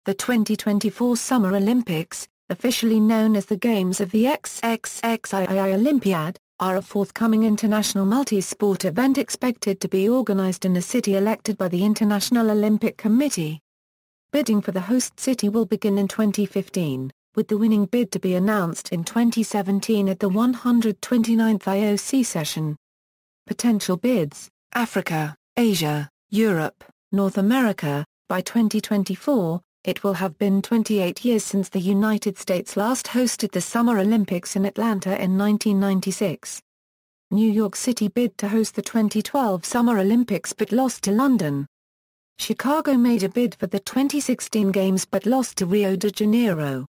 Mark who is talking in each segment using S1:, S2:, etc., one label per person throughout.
S1: The 2024 Summer Olympics, officially known as the Games of the XXXIII Olympiad, are a forthcoming international multi-sport event expected to be organized in a city elected by the International Olympic Committee. Bidding for the host city will begin in 2015, with the winning bid to be announced in 2017 at the 129th IOC Session. Potential bids: Africa, Asia, Europe, North America. By 2024, it will have been 28 years since the United States last hosted the Summer Olympics in Atlanta in 1996. New York City bid to host the 2012 Summer Olympics but lost to London. Chicago made a bid for the 2016 Games but lost to Rio de Janeiro.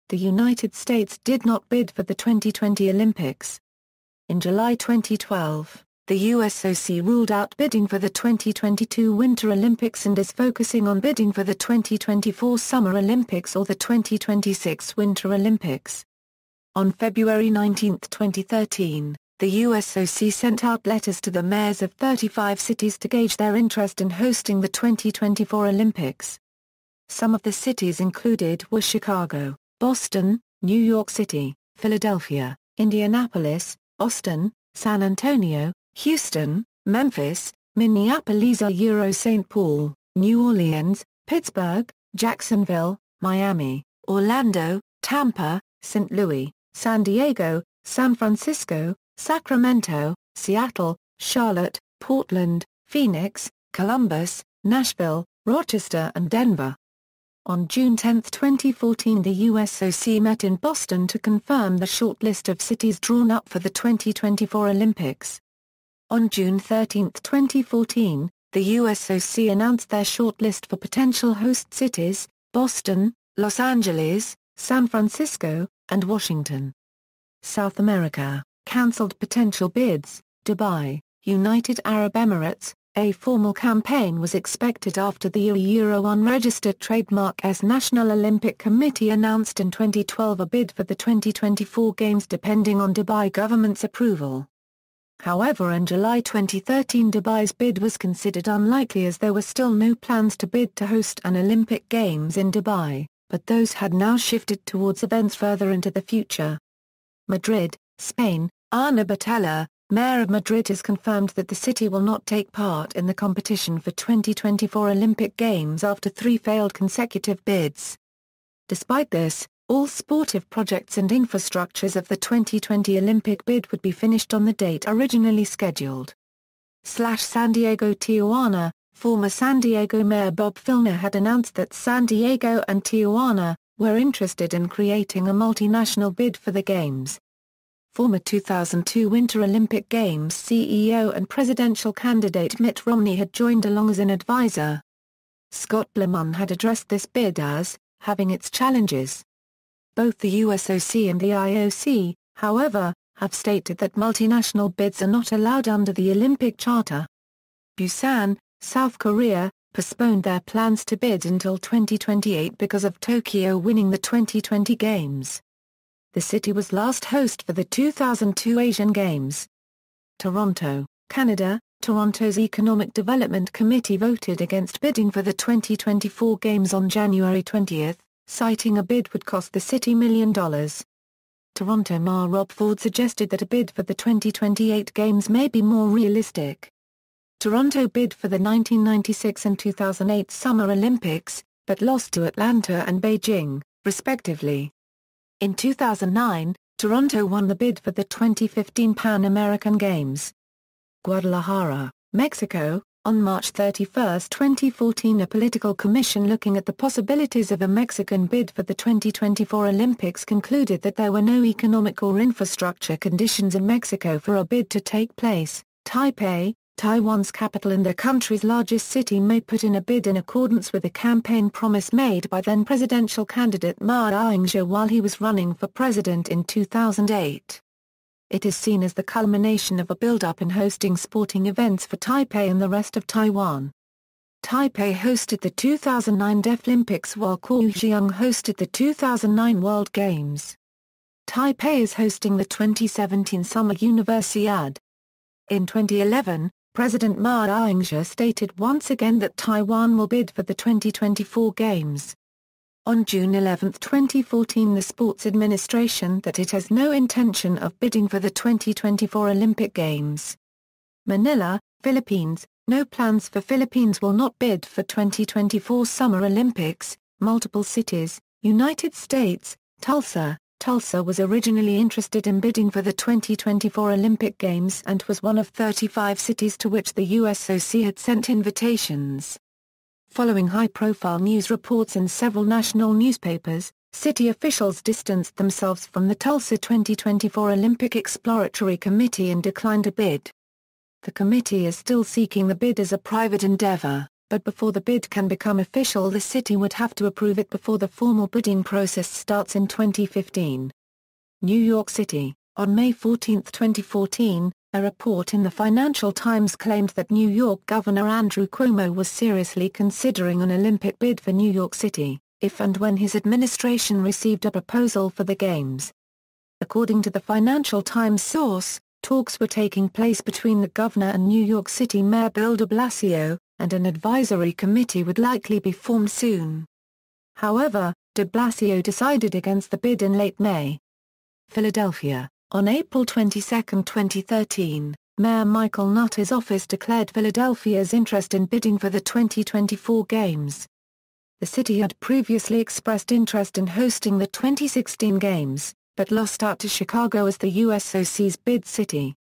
S1: The United States did not bid for the 2020 Olympics. In July 2012, the USOC ruled out bidding for the 2022 Winter Olympics and is focusing on bidding for the 2024 Summer Olympics or the 2026 Winter Olympics. On February 19, 2013, the USOC sent out letters to the mayors of 35 cities to gauge their interest in hosting the 2024 Olympics. Some of the cities included were Chicago, Boston, New York City, Philadelphia, Indianapolis, Austin, San Antonio, Houston, Memphis, Minneapolis, St. Paul, New Orleans, Pittsburgh, Jacksonville, Miami, Orlando, Tampa, St. Louis, San Diego, San Francisco, Sacramento, Seattle, Charlotte, Portland, Phoenix, Columbus, Nashville, Rochester and Denver. On June 10, 2014, the USOC met in Boston to confirm the short list of cities drawn up for the 2024 Olympics. On June 13, 2014, the USOC announced their short list for potential host cities: Boston, Los Angeles, San Francisco, and Washington. South America cancelled potential bids: Dubai, United Arab Emirates. A formal campaign was expected after the Euro unregistered trademark as National Olympic Committee announced in 2012 a bid for the 2024 Games depending on Dubai government's approval. However, in July 2013 Dubai's bid was considered unlikely as there were still no plans to bid to host an Olympic Games in Dubai, but those had now shifted towards events further into the future. Madrid, Spain. Ana Botella, Mayor of Madrid, has confirmed that the city will not take part in the competition for 2024 Olympic Games after 3 failed consecutive bids. Despite this, all sportive projects and infrastructures of the 2020 Olympic bid would be finished on the date originally scheduled. San Diego Tijuana. Former San Diego Mayor Bob Filner had announced that San Diego and Tijuana were interested in creating a multinational bid for the Games. Former 2002 Winter Olympic Games CEO and presidential candidate Mitt Romney had joined along as an advisor. Scott Blumenauer had addressed this bid as having its challenges. Both the USOC and the IOC, however, have stated that multinational bids are not allowed under the Olympic Charter. Busan, South Korea, postponed their plans to bid until 2028 because of Tokyo winning the 2020 Games. The city was last host for the 2002 Asian Games. Toronto, Canada. Toronto's Economic Development Committee voted against bidding for the 2024 Games on January 20, citing a bid would cost the city $1 million. Toronto Mayor Rob Ford suggested that a bid for the 2028 Games may be more realistic. Toronto bid for the 1996 and 2008 Summer Olympics, but lost to Atlanta and Beijing, respectively. In 2009, Toronto won the bid for the 2015 Pan American Games. Guadalajara, Mexico. On March 31, 2014, a political commission looking at the possibilities of a Mexican bid for the 2024 Olympics concluded that there were no economic or infrastructure conditions in Mexico for a bid to take place. Taipei, Taiwan's capital and the country's largest city, may put in a bid in accordance with a campaign promise made by then-presidential candidate Ma Ying-jeou while he was running for president in 2008. It is seen as the culmination of a build-up in hosting sporting events for Taipei and the rest of Taiwan. Taipei hosted the 2009 Deaflympics while Kaohsiung hosted the 2009 World Games. Taipei is hosting the 2017 Summer Universiade. In 2011, President Ma Ying-jeou stated once again that Taiwan will bid for the 2024 Games. on June 11, 2014, the Sports Administration that it has no intention of bidding for the 2024 Olympic Games. Manila, Philippines. No plans for Philippines will not bid for 2024 Summer Olympics. Multiple cities. United States, Tulsa. Tulsa was originally interested in bidding for the 2024 Olympic Games and was one of 35 cities to which the USOC had sent invitations. Following high-profile news reports in several national newspapers, city officials distanced themselves from the Tulsa 2024 Olympic Exploratory Committee and declined a bid. The committee is still seeking the bid as a private endeavor, but before the bid can become official, the city would have to approve it before the formal bidding process starts in 2015. New York City. On May 14, 2014, a report in the Financial Times claimed that New York Governor Andrew Cuomo was seriously considering an Olympic bid for New York City, if and when his administration received a proposal for the Games. According to the Financial Times source, talks were taking place between the governor and New York City Mayor Bill de Blasio, and an advisory committee would likely be formed soon. However, de Blasio decided against the bid in late May. Philadelphia. On April 22, 2013, Mayor Michael Nutter's office declared Philadelphia's interest in bidding for the 2024 Games. The city had previously expressed interest in hosting the 2016 Games, but lost out to Chicago as the USOC's bid city.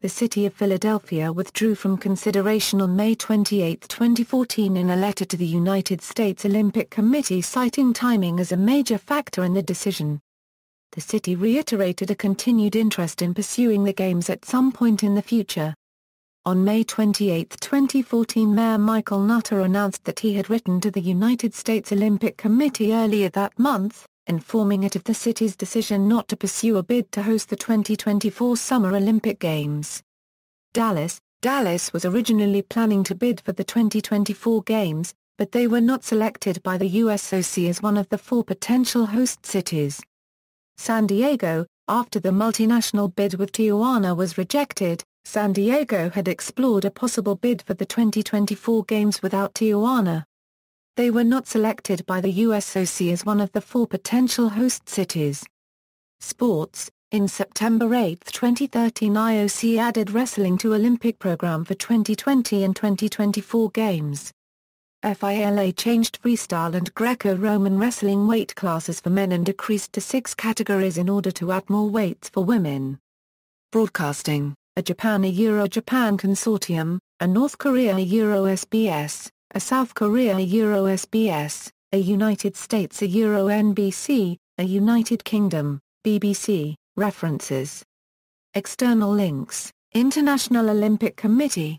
S1: The city of Philadelphia withdrew from consideration on May 28, 2014 in a letter to the United States Olympic Committee citing timing as a major factor in the decision. The city reiterated a continued interest in pursuing the Games at some point in the future. On May 28, 2014, Mayor Michael Nutter announced that he had written to the United States Olympic Committee earlier that month, informing it of the city's decision not to pursue a bid to host the 2024 Summer Olympic Games. Dallas. Dallas was originally planning to bid for the 2024 Games, but they were not selected by the USOC as one of the 4 potential host cities. San Diego. After the multinational bid with Tijuana was rejected, San Diego had explored a possible bid for the 2024 Games without Tijuana. They were not selected by the USOC as one of the 4 potential host cities. Sports. In September 8, 2013, IOC added wrestling to Olympic program for 2020 and 2024 Games. FILA changed freestyle and Greco-Roman wrestling weight classes for men and decreased to 6 categories in order to add more weights for women. Broadcasting. A Japan consortium, a North Korea SBS, a South Korea SBS, a United States NBC, a United Kingdom, BBC. References. External links. International Olympic Committee.